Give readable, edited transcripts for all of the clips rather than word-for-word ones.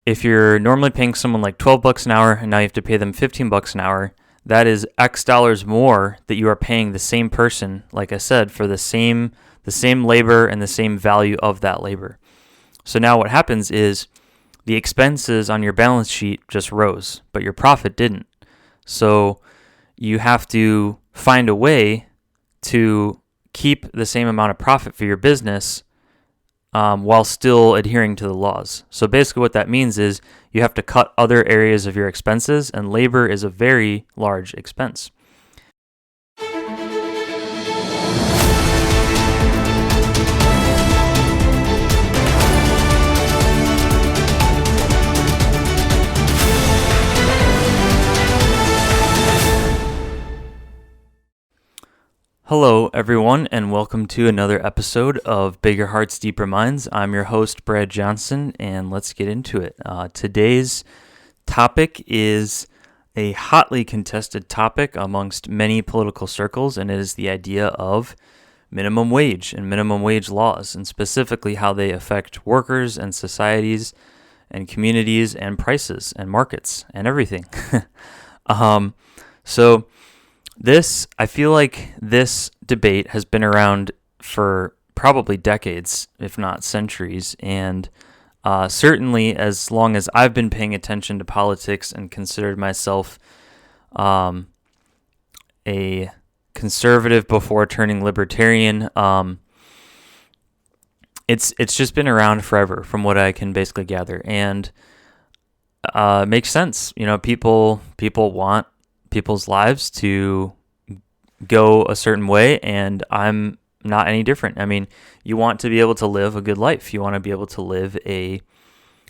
if you're normally paying someone like $12 an hour and now you have to pay them $15 an hour, that is X dollars more that you are paying the same person, like I said, for the same labor and the same value of that labor. So now what happens is the expenses on your balance sheet just rose, but your profit didn't. So you have to find a way to keep the same amount of profit for your business while still adhering to the laws. So basically what that means is you have to cut other areas of your expenses, and labor is a very large expense. Hello, everyone, and welcome to another episode of Bigger Hearts, Deeper Minds. I'm your host, Brad Johnson, and let's get into it. Today's topic is a hotly contested topic amongst many political circles, and it is the idea of minimum wage and minimum wage laws, and specifically how they affect workers and societies and communities and prices and markets and everything. I feel like this debate has been around for probably decades, if not centuries, and certainly as long as I've been paying attention to politics and considered myself a conservative before turning libertarian, it's just been around forever from what I can basically gather, and makes sense. You know, people want people's lives to go a certain way, and I'm not any different. I mean, you want to be able to live a good life. You want to be able to live a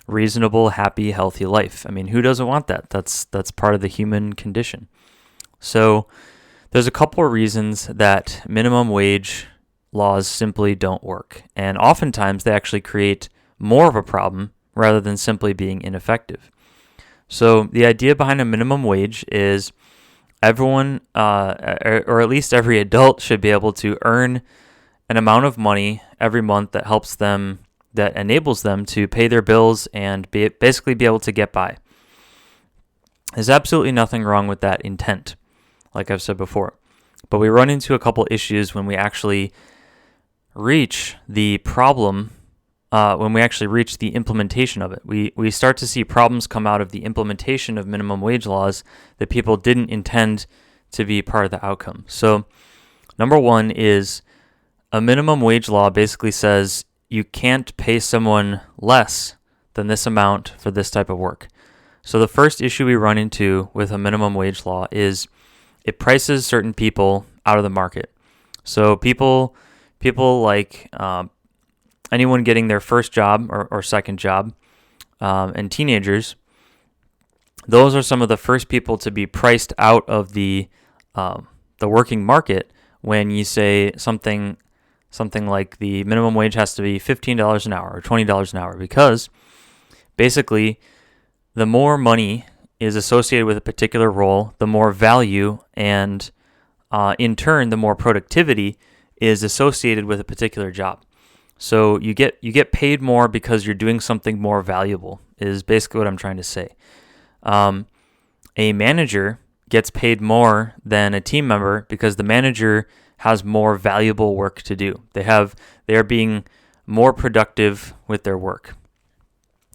reasonable, happy, healthy life. I mean, who doesn't want that? That's part of the human condition. So there's a couple of reasons that minimum wage laws simply don't work, and oftentimes they actually create more of a problem rather than simply being ineffective. So the idea behind a minimum wage is everyone, or at least every adult, should be able to earn an amount of money every month that enables them to pay their bills and basically be able to get by. There's absolutely nothing wrong with that intent, like I've said before. But we run into a couple issues when we actually reach the problem. When we actually reach the implementation of it, we start to see problems come out of the implementation of minimum wage laws that people didn't intend to be part of the outcome. So, number one is a minimum wage law basically says you can't pay someone less than this amount for this type of work. So the first issue we run into with a minimum wage law is it prices certain people out of the market. So people like anyone getting their first job or second job, and teenagers, those are some of the first people to be priced out of the working market when you say something like the minimum wage has to be $15 an hour or $20 an hour, because basically the more money is associated with a particular role, the more value and in turn the more productivity is associated with a particular job. So you get paid more because you're doing something more valuable, is basically what I'm trying to say. A manager gets paid more than a team member because the manager has more valuable work to do. They are being more productive with their work.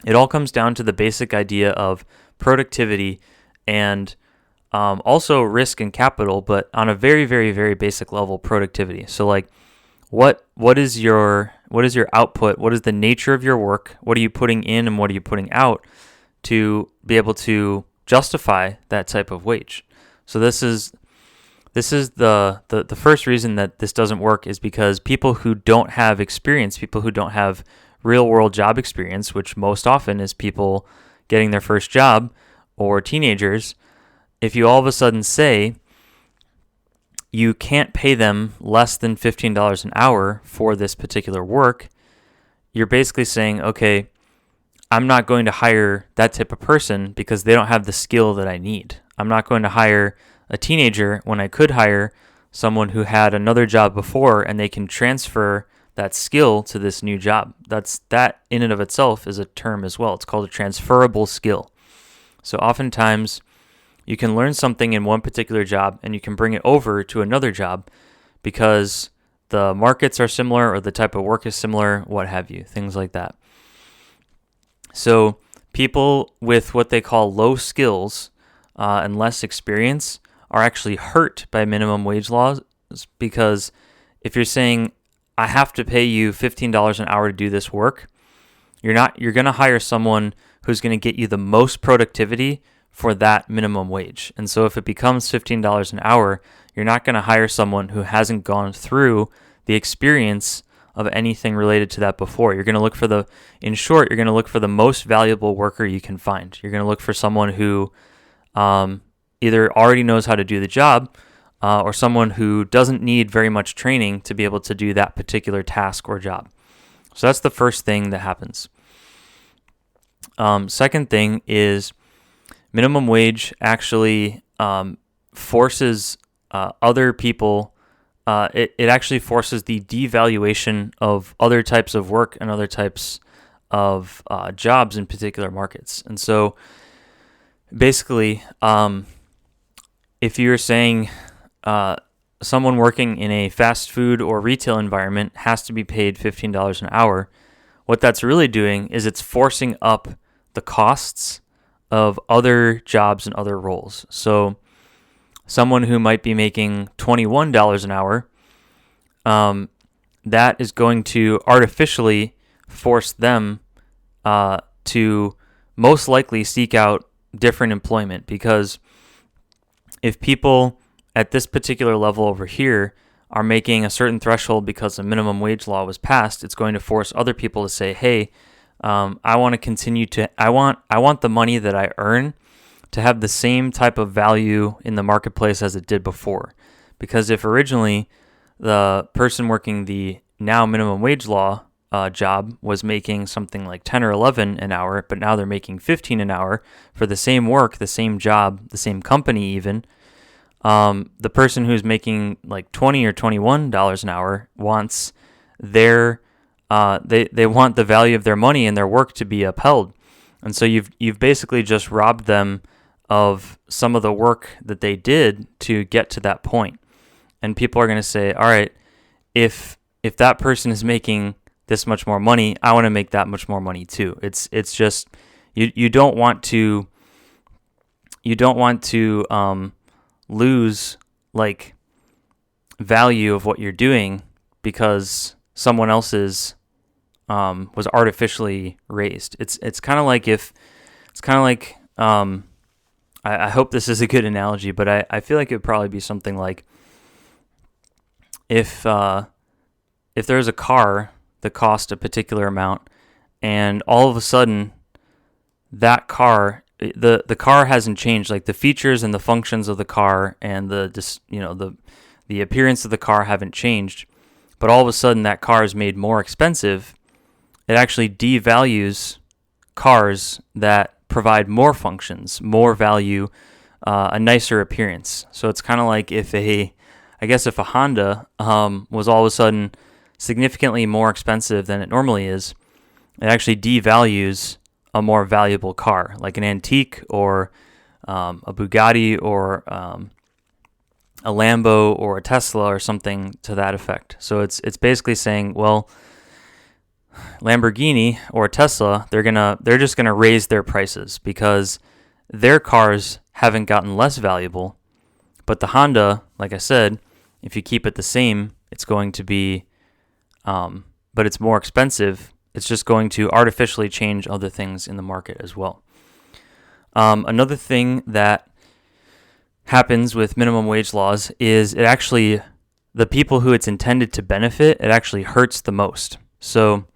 It all comes down to the basic idea of productivity and also risk and capital, but on a very, very, very basic level, productivity. So like, what is your output? What is the nature of your work? What are you putting in and what are you putting out to be able to justify that type of wage? So this is the first reason that this doesn't work, is because people who don't have experience, people who don't have real world job experience, which most often is people getting their first job or teenagers, if you all of a sudden say you can't pay them less than $15 an hour for this particular work, you're basically saying, okay, I'm not going to hire that type of person because they don't have the skill that I need. I'm not going to hire a teenager when I could hire someone who had another job before and they can transfer that skill to this new job. That in and of itself is a term as well. It's called a transferable skill. So oftentimes you can learn something in one particular job and you can bring it over to another job because the markets are similar or the type of work is similar, what have you, things like that. So people with what they call low skills and less experience are actually hurt by minimum wage laws, because if you're saying, I have to pay you $15 an hour to do this work, you're going to hire someone who's going to get you the most productivity for that minimum wage. And so if it becomes $15 an hour, you're not going to hire someone who hasn't gone through the experience of anything related to that before. You're going to look for you're going to look for the most valuable worker you can find. You're going to look for someone who either already knows how to do the job or someone who doesn't need very much training to be able to do that particular task or job. So that's the first thing that happens. Second thing is minimum wage actually forces other people, it actually forces the devaluation of other types of work and other types of jobs in particular markets. And so basically, if you're saying someone working in a fast food or retail environment has to be paid $15 an hour, what that's really doing is it's forcing up the costs of other jobs and other roles. So someone who might be making $21 an hour, that is going to artificially force them to most likely seek out different employment, because if people at this particular level over here are making a certain threshold because a minimum wage law was passed, it's going to force other people to say, hey, I want to continue to, I want the money that I earn to have the same type of value in the marketplace as it did before. Because if originally the person working the now minimum wage law job was making something like 10 or 11 an hour, but now they're making 15 an hour for the same work, the same job, the same company even, the person who's making like $20 or $21 an hour wants their they want the value of their money and their work to be upheld. And so you've basically just robbed them of some of the work that they did to get to that point. And people are going to say, all right, if that person is making this much more money, I want to make that much more money too. It's just you don't want to lose like value of what you're doing because someone else's was artificially raised. It's kind of like I hope this is a good analogy, but I feel like it would probably be something like if there's a car that cost a particular amount, and all of a sudden that car, the car hasn't changed, like the features and the functions of the car and the appearance of the car haven't changed, but all of a sudden that car is made more expensive. It actually devalues cars that provide more functions, more value, a nicer appearance. So it's kind of like if a Honda was all of a sudden significantly more expensive than it normally is, it actually devalues a more valuable car, like an antique or a Bugatti or a Lambo or a Tesla or something to that effect. So it's basically saying, well, Lamborghini or Tesla, they're just gonna raise their prices because their cars haven't gotten less valuable, but the Honda, like I said, if you keep it the same, it's going to be, but it's more expensive. It's just going to artificially change other things in the market as well. Another thing that happens with minimum wage laws is it actually, the people who it's intended to benefit, it actually hurts the most. So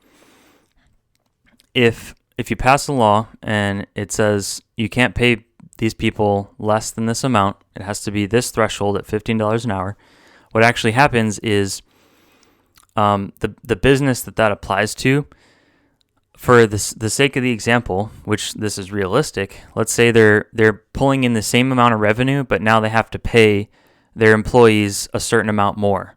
if you pass a law and it says you can't pay these people less than this amount, it has to be this threshold at $15 an hour, what actually happens is the business that applies to, for the sake of the example, which this is realistic, let's say they're pulling in the same amount of revenue, but now they have to pay their employees a certain amount more.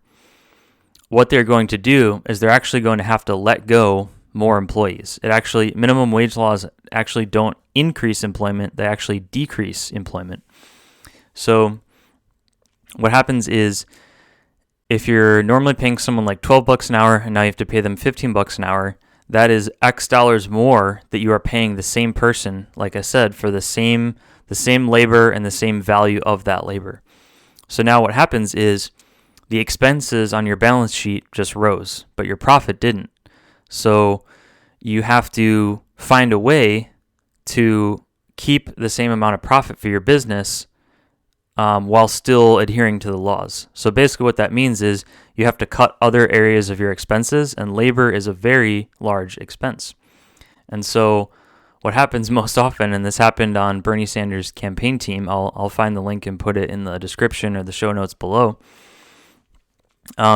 what they're going to do is they're actually going to have to let go more employees. Minimum wage laws actually don't increase employment, they actually decrease employment. So what happens is, if you're normally paying someone like $12 an hour and now you have to pay them $15 an hour, that is X dollars more that you are paying the same person, like I said, for the same labor and the same value of that labor. So now what happens is the expenses on your balance sheet just rose, but your profit didn't. So you have to find a way to keep the same amount of profit for your business while still adhering to the laws. So basically what that means is you have to cut other areas of your expenses, and labor is a very large expense. And so what happens most often, and this happened on Bernie Sanders' campaign team, I'll find the link and put it in the description or the show notes below.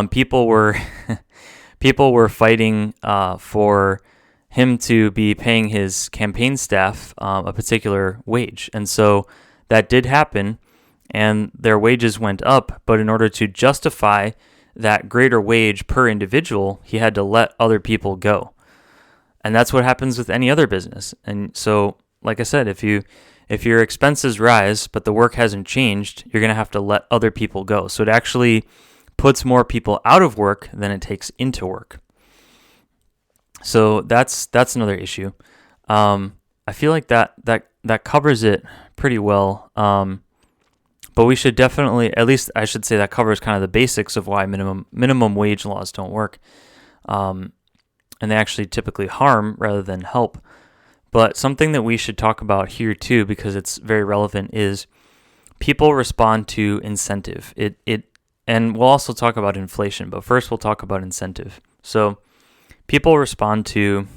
People were fighting for him to be paying his campaign staff a particular wage. And so that did happen, and their wages went up, but in order to justify that greater wage per individual, he had to let other people go. And that's what happens with any other business. And so, like I said, if your expenses rise, but the work hasn't changed, you're going to have to let other people go. So it actually puts more people out of work than it takes into work. So that's another issue. I feel like that covers it pretty well. But we should definitely, at least I should say, that covers kind of the basics of why minimum wage laws don't work. And they actually typically harm rather than help. But something that we should talk about here too, because it's very relevant, is people respond to incentive. And we'll also talk about inflation, but first we'll talk about incentive. So people respond to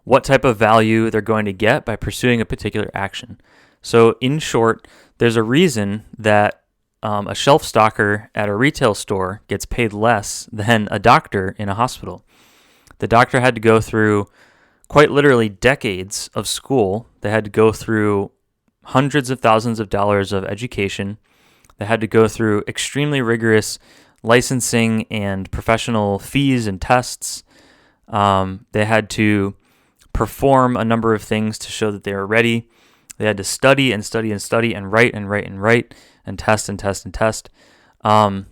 what type of value they're going to get by pursuing a particular action. So in short, there's a reason that a shelf stocker at a retail store gets paid less than a doctor in a hospital. The doctor had to go through quite literally decades of school. They had to go through hundreds of thousands of dollars of education. They had to go through extremely rigorous licensing and professional fees and tests. They had to perform a number of things to show that they were ready. They had to study and study and study and write and write and write and test and test and test. All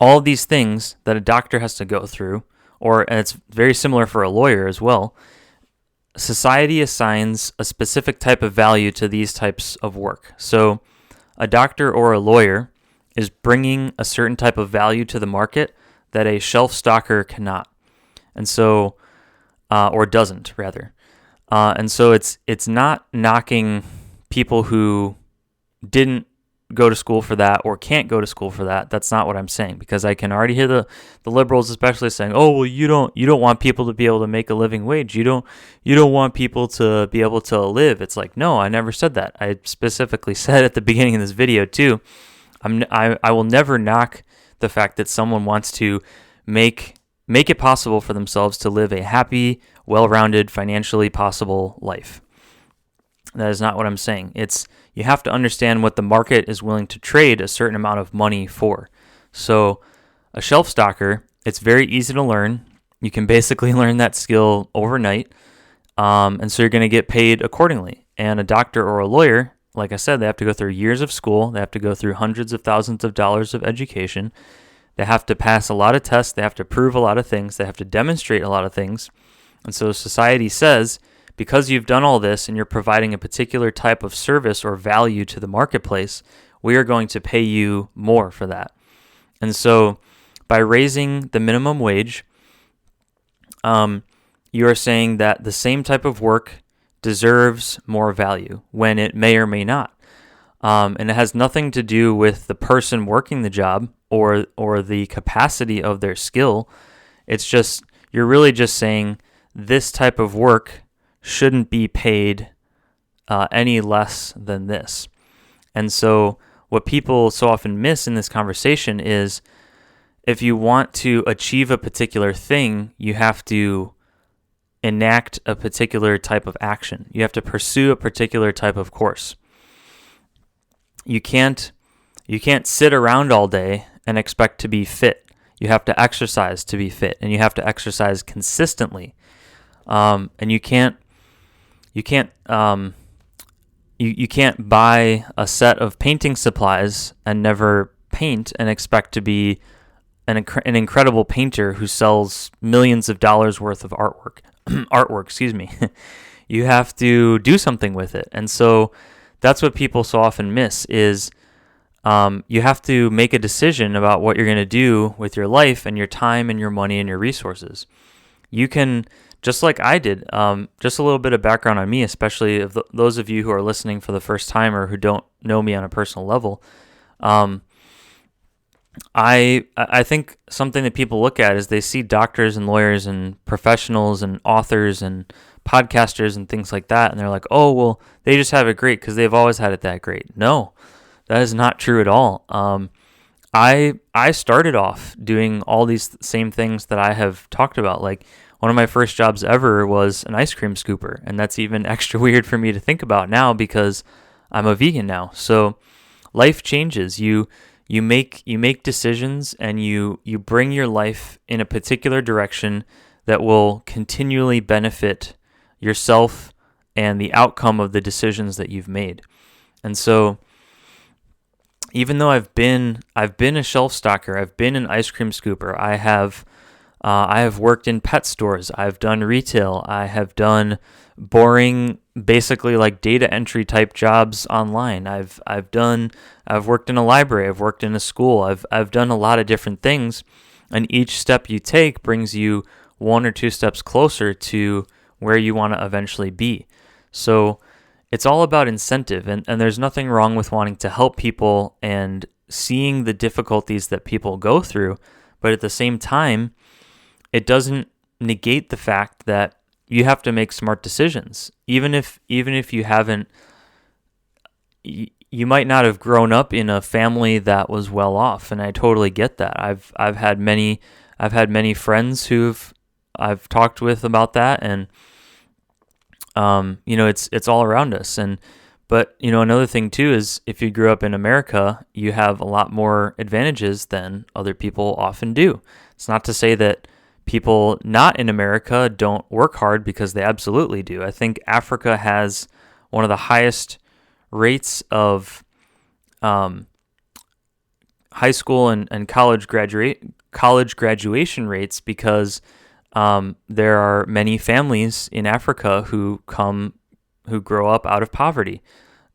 of these things that a doctor has to go through, and it's very similar for a lawyer as well. Society assigns a specific type of value to these types of work. So a doctor or a lawyer is bringing a certain type of value to the market that a shelf stocker cannot. And so, or doesn't rather. And so it's not knocking people who didn't go to school for that or can't go to school for that. That's not what I'm saying, because I can already hear the liberals especially saying, "Oh, well, you don't want people to be able to make a living wage. You don't want people to be able to live." It's like, no, I never said that. I specifically said at the beginning of this video too, I will never knock the fact that someone wants to make it possible for themselves to live a happy, well-rounded, financially possible life. That is not what I'm saying. You have to understand what the market is willing to trade a certain amount of money for. So a shelf stocker, it's very easy to learn. You can basically learn that skill overnight. And so you're going to get paid accordingly. And a doctor or a lawyer, like I said, they have to go through years of school. They have to go through hundreds of thousands of dollars of education. They have to pass a lot of tests. They have to prove a lot of things. They have to demonstrate a lot of things. And so society says, because you've done all this and you're providing a particular type of service or value to the marketplace, we are going to pay you more for that. And so by raising the minimum wage, you are saying that the same type of work deserves more value when it may or may not. And it has nothing to do with the person working the job or the capacity of their skill. It's just, you're really just saying this type of work shouldn't be paid any less than this. And so what people so often miss in this conversation is, if you want to achieve a particular thing, you have to enact a particular type of action. You have to pursue a particular type of course. You can't sit around all day and expect to be fit. You have to exercise to be fit, and you have to exercise consistently. And you can't buy a set of painting supplies and never paint and expect to be an incredible painter who sells millions of dollars worth of artwork. Excuse me. You have to do something with it. And so that's what people so often miss is you have to make a decision about what you're going to do with your life and your time and your money and your resources. You can, just like I did, just a little bit of background on me, especially if those of you who are listening for the first time or who don't know me on a personal level. I think something that people look at is they see doctors and lawyers and professionals and authors and podcasters and things like that, and they're like, oh, well, they just have it great because they've always had it that great. No, that is not true at all. I started off doing all these same things that I have talked about. Like one of my first jobs ever was an ice cream scooper, and that's even extra weird for me to think about now because I'm a vegan now. So life changes. You make decisions, and you bring your life in a particular direction that will continually benefit yourself and the outcome of the decisions that you've made. And so even though I've been a shelf stocker, I've been an ice cream scooper, I have worked in pet stores, I've done retail, I have done boring, basically like data entry type jobs online. I've worked in a library, I've worked in a school, I've done a lot of different things, and each step you take brings you one or two steps closer to where you want to eventually be. So it's all about incentive, and there's nothing wrong with wanting to help people and seeing the difficulties that people go through, but at the same time, it doesn't negate the fact that you have to make smart decisions. Even if you haven't, you might not have grown up in a family that was well off, and I totally get that. I've had many friends I've talked with about that, and it's all around us. But another thing too is if you grew up in America, you have a lot more advantages than other people often do. It's not to say that people not in America don't work hard, because they absolutely do. I think Africa has one of the highest rates of high school and college graduation rates because there are many families in Africa who grow up out of poverty,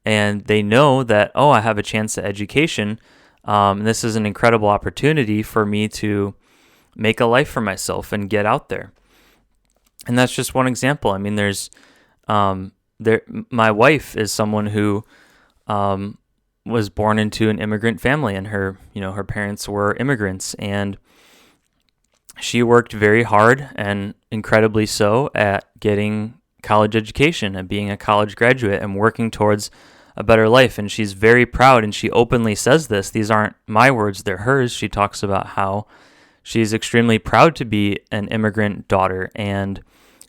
and they know that, oh, I have a chance at education. And this is an incredible opportunity for me to make a life for myself and get out there. And that's just one example. I mean, my wife is someone who was born into an immigrant family, and her parents were immigrants, and she worked very hard and incredibly so at getting college education and being a college graduate and working towards a better life. And she's very proud, and she openly says this. These aren't my words, they're hers. She talks about how she's extremely proud to be an immigrant daughter, and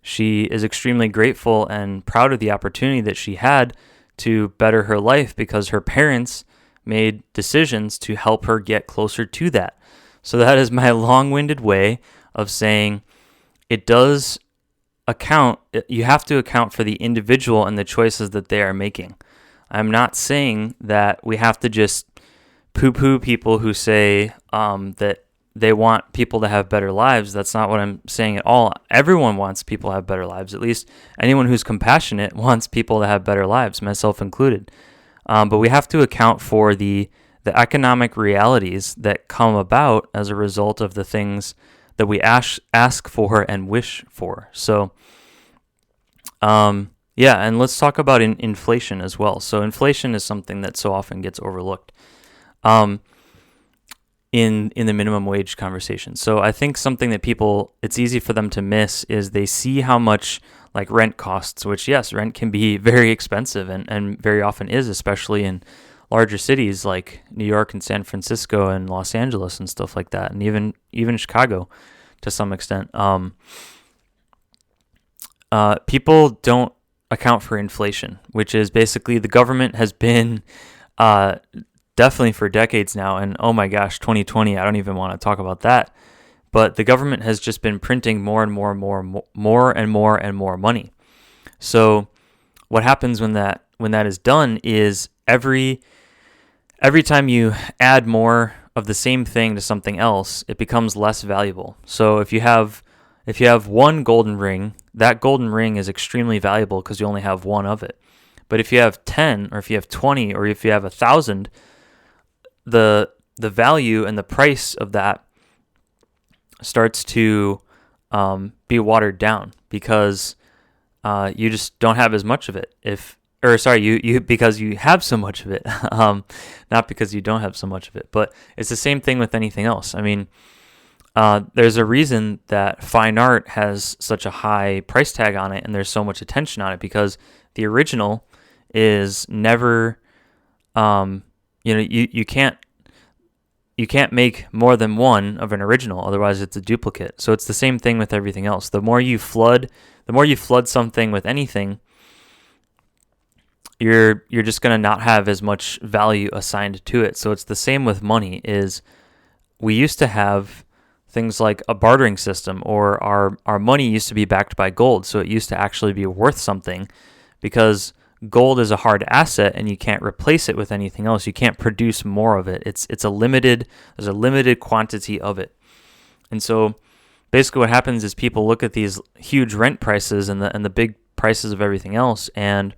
she is extremely grateful and proud of the opportunity that she had to better her life because her parents made decisions to help her get closer to that. So that is my long-winded way of saying it does account. You have to account for the individual and the choices that they are making. I'm not saying that we have to just poo-poo people who say that they want people to have better lives. That's not what I'm saying at all. Everyone wants people to have better lives. At least anyone who's compassionate wants people to have better lives, myself included. But we have to account for the economic realities that come about as a result of the things that we ask for and wish for. So, and let's talk about inflation as well. So inflation is something that so often gets overlooked in the minimum wage conversation. So I think something that it's easy for them to miss is they see how much like rent costs, which yes, rent can be very expensive and very often is, especially in larger cities like New York and San Francisco and Los Angeles and stuff like that, and even Chicago to some extent. People don't account for inflation, which is basically the government has been definitely for decades now, and oh my gosh, 2020, I don't even want to talk about that. but the government has just been printing more and more and more money. So what happens when that is done is every time you add more of the same thing to something else, it becomes less valuable. So if you have one golden ring, that golden ring is extremely valuable because you only have one of it. But if you have 10, or if you have 20, or if you have 1,000, the value and the price of that starts to be watered down because you just don't have as much of it. Because you have so much of it, not because you don't have so much of it. But it's the same thing with anything else. I mean, there's a reason that fine art has such a high price tag on it, and there's so much attention on it, because the original is never, you can't make more than one of an original, otherwise it's a duplicate. So it's the same thing with everything else. The more you flood something with anything, you're just going to not have as much value assigned to it. So it's the same with money. Is we used to have things like a bartering system, or our money used to be backed by gold, so it used to actually be worth something, because gold is a hard asset and you can't replace it with anything else. You can't produce more of it. There's a limited quantity of it. And so basically what happens is people look at these huge rent prices and the big prices of everything else, and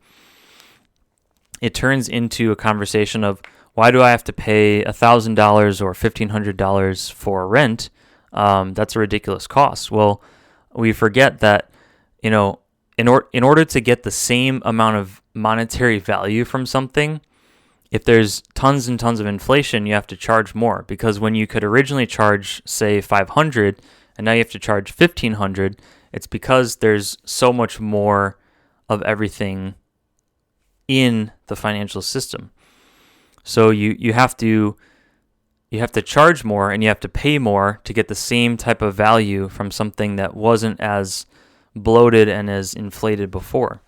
it turns into a conversation of, why do I have to pay $1,000 or $1,500 for rent? That's a ridiculous cost. Well, we forget that, in order to get the same amount of monetary value from something, if there's tons and tons of inflation, you have to charge more, because when you could originally charge, say, $500 and now you have to charge $1,500, it's because there's so much more of everything in the financial system. So you have to charge more and you have to pay more to get the same type of value from something that wasn't as bloated and as inflated before.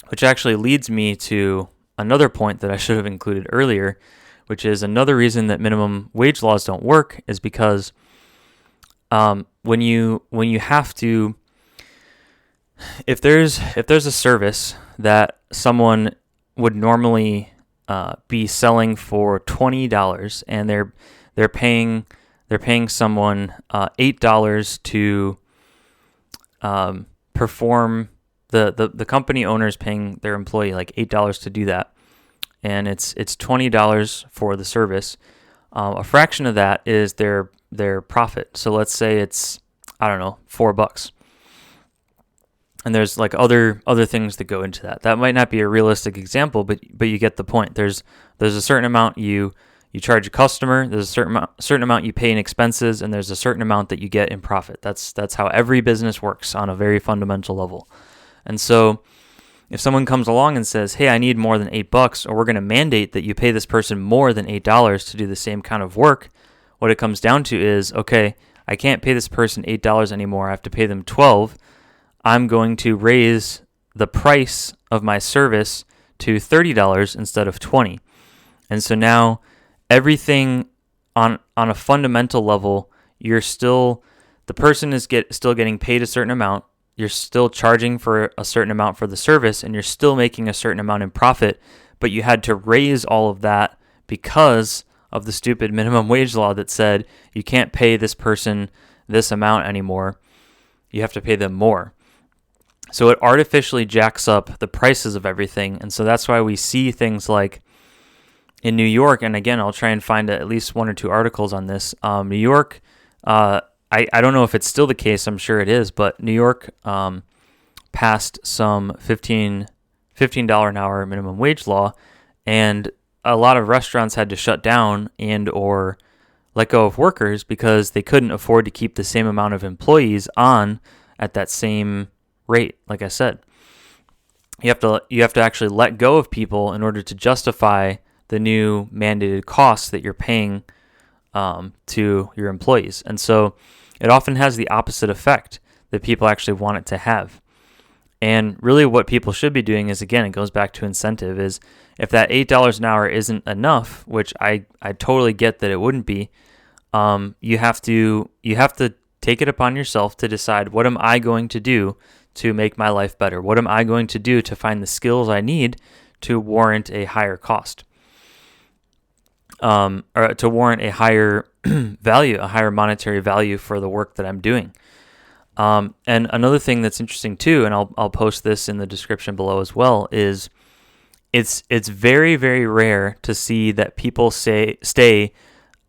Which actually leads me to another point that I should have included earlier, which is another reason that minimum wage laws don't work is because when you have to, if there's a service that someone would normally be selling for $20 and they're paying someone $8 to perform, the company owner is paying their employee like $8 to do that, and it's $20 for the service. A fraction of that is their profit. So let's say it's, I don't know, $4. And there's like other things that go into that. That might not be a realistic example, but you get the point. There's a certain amount you charge a customer, there's a certain amount you pay in expenses, and there's a certain amount that you get in profit. That's how every business works on a very fundamental level. And so if someone comes along and says, hey, I need more than $8, or we're going to mandate that you pay this person more than $8 to do the same kind of work, what it comes down to is, okay, I can't pay this person $8 anymore. I have to pay them $12. I'm going to raise the price of my service to $30 instead of $20. And so now everything on a fundamental level, the person is still getting paid a certain amount. You're still charging for a certain amount for the service, and you're still making a certain amount in profit, but you had to raise all of that because of the stupid minimum wage law that said you can't pay this person this amount anymore. You have to pay them more. So it artificially jacks up the prices of everything. And so that's why we see things like in New York, and again, I'll try and find at least one or two articles on this. New York, I don't know if it's still the case. I'm sure it is, but New York passed some $15 an hour minimum wage law, and a lot of restaurants had to shut down and or let go of workers because they couldn't afford to keep the same amount of employees on at that same rate. Like I said, you have to actually let go of people in order to justify the new mandated costs that you're paying to your employees. And so it often has the opposite effect that people actually want it to have. And really what people should be doing is, again, it goes back to incentive, is if that $8 an hour isn't enough, which I totally get that it wouldn't be, you have to take it upon yourself to decide, what am I going to do to make my life better? What am I going to do to find the skills I need to warrant a higher cost, or to warrant a higher value, a higher monetary value for the work that I'm doing. And another thing that's interesting too, and I'll post this in the description below as well, is it's very, very rare to see that people stay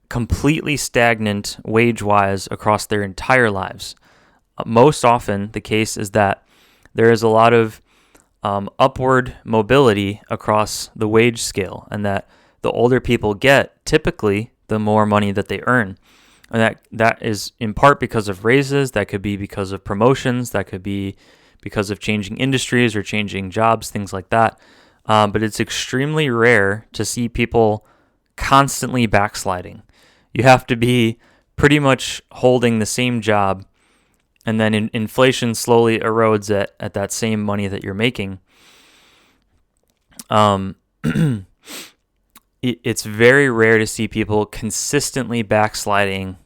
completely stagnant wage-wise across their entire lives. Most often, the case is that there is a lot of upward mobility across the wage scale, and that the older people get, typically, the more money that they earn. And that is in part because of raises, that could be because of promotions, that could be because of changing industries or changing jobs, things like that. But it's extremely rare to see people constantly backsliding. You have to be pretty much holding the same job, and then inflation slowly erodes at that same money that you're making. It's very rare to see people consistently backsliding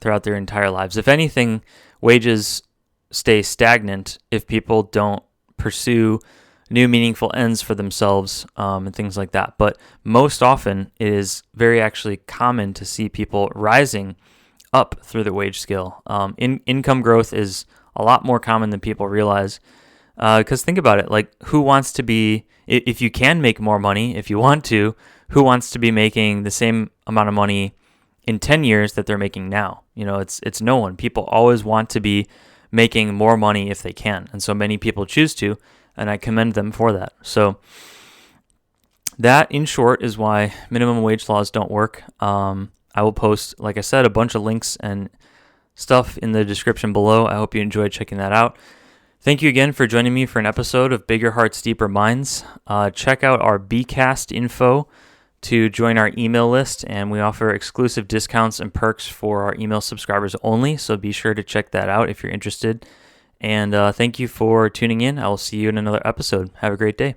throughout their entire lives. If anything, wages stay stagnant if people don't pursue new meaningful ends for themselves, and things like that. But most often, it is very actually common to see people rising up through the wage scale. Income growth is a lot more common than people realize. Because think about it, like, who wants to be, if you can make more money, if you want to, who wants to be making the same amount of money in 10 years that they're making now? It's no one. People always want to be making more money if they can. And so many people choose to, and I commend them for that. So that, in short, is why minimum wage laws don't work. I will post, like I said, a bunch of links and stuff in the description below. I hope you enjoyed checking that out. Thank you again for joining me for an episode of Bigger Hearts, Deeper Minds. Check out our Bcast info to join our email list, and we offer exclusive discounts and perks for our email subscribers only, so be sure to check that out if you're interested. And thank you for tuning in. I will see you in another episode. Have a great day.